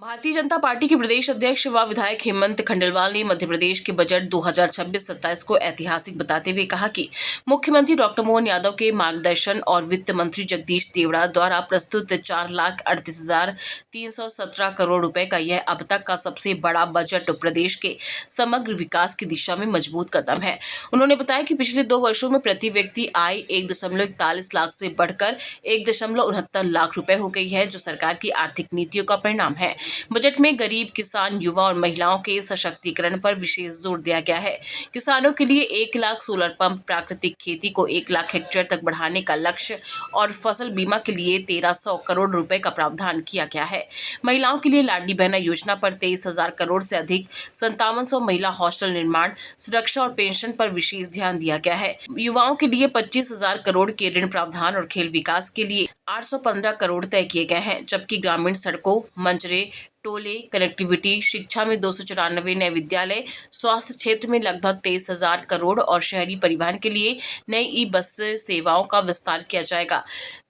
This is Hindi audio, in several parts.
भारतीय जनता पार्टी के प्रदेश अध्यक्ष व विधायक हेमंत खंडेलवाल ने मध्य प्रदेश के बजट 2026-27 को ऐतिहासिक बताते हुए कहा कि मुख्यमंत्री डॉक्टर मोहन यादव के मार्गदर्शन और वित्त मंत्री जगदीश देवड़ा द्वारा प्रस्तुत 4,38,317 करोड़ रुपए का यह अब तक का सबसे बड़ा बजट प्रदेश के समग्र विकास की दिशा में मजबूत कदम है। उन्होंने बताया कि पिछले 2 वर्षों में प्रति व्यक्ति आय 1.41 लाख से बढ़कर 1.69 लाख रुपए हो गई है, जो सरकार की आर्थिक नीतियों का परिणाम है। बजट में गरीब किसान, युवा और महिलाओं के सशक्तिकरण पर विशेष जोर दिया गया है। किसानों के लिए 1 लाख सोलर पंप, प्राकृतिक खेती को 1 लाख हेक्टेयर तक बढ़ाने का लक्ष्य और फसल बीमा के लिए 1300 करोड़ रुपए का प्रावधान किया गया है। महिलाओं के लिए लाडली बहना योजना पर 23,000 करोड़ से अधिक, 5700 महिला हॉस्टल निर्माण, सुरक्षा और पेंशन पर विशेष ध्यान दिया गया है। युवाओं के लिए 25,000 करोड़ के ऋण प्रावधान और खेल विकास के लिए 815 करोड़ तय किए गए हैं, जबकि ग्रामीण सड़कों, मंजरे, टोले, कनेक्टिविटी, शिक्षा में 294 नए विद्यालय, स्वास्थ्य क्षेत्र में लगभग 23,000 करोड़ और शहरी परिवहन के लिए नई ई बस सेवाओं का विस्तार किया जाएगा।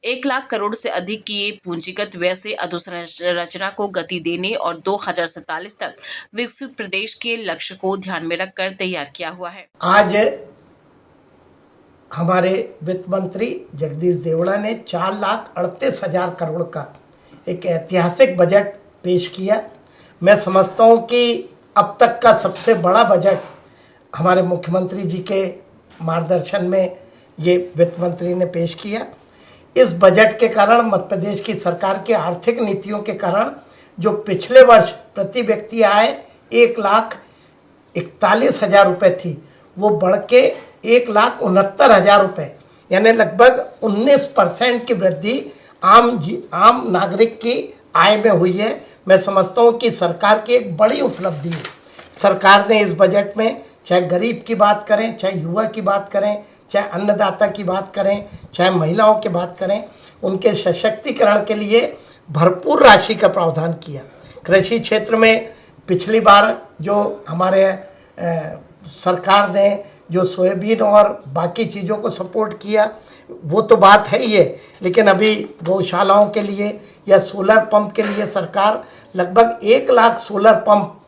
1 लाख करोड़ से अधिक की ये पूंजीगत व्यय से अधोसंरचना को गति देने और 2047 तक विकसित प्रदेश के लक्ष्य को ध्यान में रखकर तैयार किया हुआ है। आज हमारे वित्त मंत्री जगदीश देवड़ा ने 4,38,000 करोड़ का एक ऐतिहासिक बजट पेश किया। मैं समझता हूँ कि अब तक का सबसे बड़ा बजट हमारे मुख्यमंत्री जी के मार्गदर्शन में ये वित्त मंत्री ने पेश किया। इस बजट के कारण मध्य प्रदेश की सरकार की आर्थिक नीतियों के कारण जो पिछले वर्ष प्रति व्यक्ति आय 1,41,000 रुपये थी, वो बढ़ के 1,69,000 रुपये, यानी लगभग 19% की वृद्धि आम नागरिक की आय में हुई है। मैं समझता हूँ कि सरकार की एक बड़ी उपलब्धि है। सरकार ने इस बजट में चाहे गरीब की बात करें, चाहे युवा की बात करें, चाहे अन्नदाता की बात करें, चाहे महिलाओं की बात करें, उनके सशक्तिकरण के लिए भरपूर राशि का प्रावधान किया। कृषि क्षेत्र में पिछली बार जो हमारे सरकार ने जो सोयाबीन और बाकी चीज़ों को सपोर्ट किया, वो तो बात है ही है, लेकिन अभी गौशालाओं के लिए या सोलर पंप के लिए सरकार लगभग 1 लाख सोलर पंप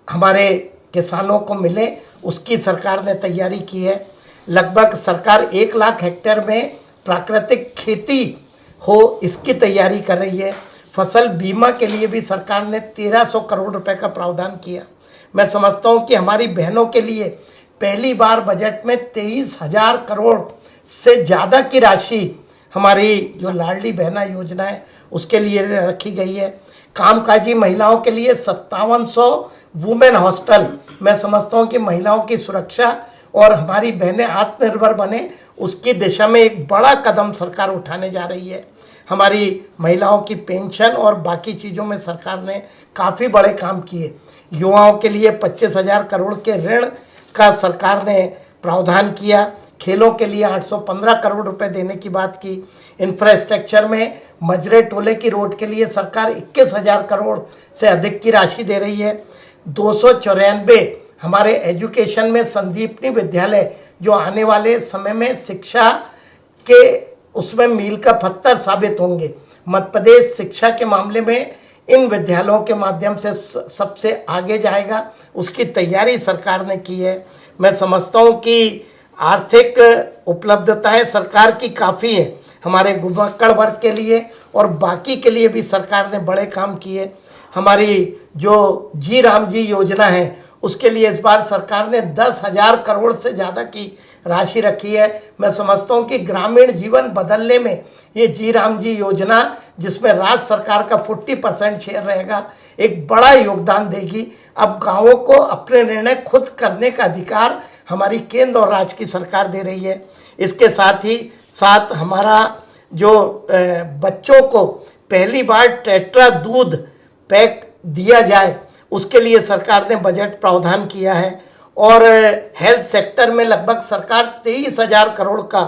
हमारे किसानों को मिले, उसकी सरकार ने तैयारी की है। लगभग सरकार 1 लाख हेक्टेयर में प्राकृतिक खेती हो, इसकी तैयारी कर रही है। फसल बीमा के लिए भी सरकार ने 1300 करोड़ रुपए का प्रावधान किया। मैं समझता हूँ कि हमारी बहनों के लिए पहली बार बजट में 23,000 करोड़ से ज़्यादा की राशि हमारी जो लाडली बहना योजना है उसके लिए रखी गई है। कामकाजी महिलाओं के लिए 5700 वुमेन हॉस्टल, मैं समझता हूँ कि महिलाओं की सुरक्षा और हमारी बहनें आत्मनिर्भर बने, उसकी दिशा में एक बड़ा कदम सरकार उठाने जा रही है। हमारी महिलाओं की पेंशन और बाकी चीज़ों में सरकार ने काफ़ी बड़े काम किए। युवाओं के लिए 25,000 करोड़ के ऋण का सरकार ने प्रावधान किया। खेलों के लिए 815 करोड़ रुपए देने की बात की। इंफ्रास्ट्रक्चर में मजरे टोले की रोड के लिए सरकार 21,000 करोड़ से अधिक की राशि दे रही है। 294 हमारे एजुकेशन में संदीपनी विद्यालय जो आने वाले समय में शिक्षा के उसमें मील का पत्थर साबित होंगे। मध्य प्रदेश शिक्षा के मामले में इन विद्यालयों के माध्यम से सबसे आगे जाएगा, उसकी तैयारी सरकार ने की है। मैं समझता हूँ कि आर्थिक उपलब्धताएं सरकार की काफ़ी है। हमारे गुबक्कड़ वर्ग के लिए और बाकी के लिए भी सरकार ने बड़े काम किए। हमारी जो जी राम जी योजना है उसके लिए इस बार सरकार ने 10,000 करोड़ से ज़्यादा की राशि रखी है। मैं समझता हूँ कि ग्रामीण जीवन बदलने में ये जी राम जी योजना, जिसमें राज्य सरकार का 40% शेयर रहेगा, एक बड़ा योगदान देगी। अब गांवों को अपने निर्णय खुद करने का अधिकार हमारी केंद्र और राज्य की सरकार दे रही है। इसके साथ ही साथ हमारा जो बच्चों को पहली बार टेट्रा दूध पैक दिया जाए, उसके लिए सरकार ने बजट प्रावधान किया है। और हेल्थ सेक्टर में लगभग सरकार 23,000 करोड़ का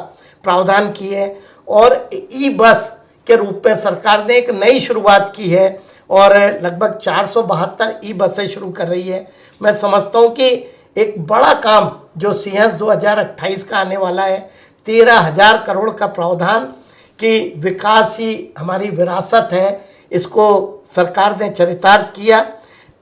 प्रावधान की है। और ई बस के रूप में सरकार ने एक नई शुरुआत की है और लगभग 472 ई बसें शुरू कर रही है। मैं समझता हूँ कि एक बड़ा काम जो सिंहस्थ 2028 का आने वाला है, 13,000 करोड़ का प्रावधान कि विकास ही हमारी विरासत है, इसको सरकार ने चरितार्थ किया।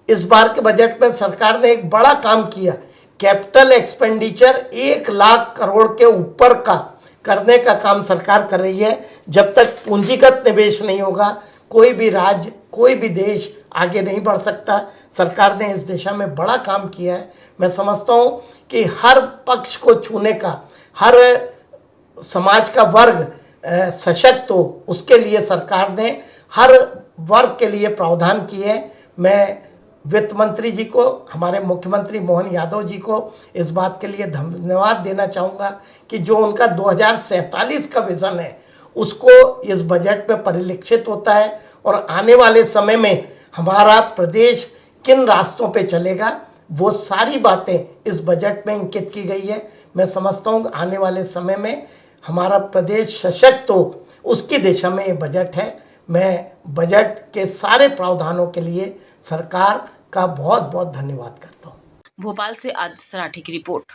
इस बार के बजट में सरकार ने एक बड़ा काम किया, कैपिटल एक्सपेंडिचर 1 लाख करोड़ के ऊपर का करने का काम सरकार कर रही है। जब तक पूंजीगत निवेश नहीं होगा, कोई भी राज्य, कोई भी देश आगे नहीं बढ़ सकता। सरकार ने इस दिशा में बड़ा काम किया है। मैं समझता हूँ कि हर पक्ष को छूने का, हर समाज का वर्ग सशक्त हो, उसके लिए सरकार ने हर वर्ग के लिए प्रावधान किए हैं। मैं वित्त मंत्री जी को, हमारे मुख्यमंत्री मोहन यादव जी को इस बात के लिए धन्यवाद देना चाहूँगा कि जो उनका 2047 का विज़न है उसको इस बजट में परिलक्षित होता है और आने वाले समय में हमारा प्रदेश किन रास्तों पे चलेगा वो सारी बातें इस बजट में अंकित की गई है। मैं समझता हूँ आने वाले समय में हमारा प्रदेश सशक्त हो, उसकी दिशा में ये बजट है। मैं बजट के सारे प्रावधानों के लिए सरकार का बहुत बहुत धन्यवाद करता हूँ। भोपाल से आदित्य सराठी की रिपोर्ट।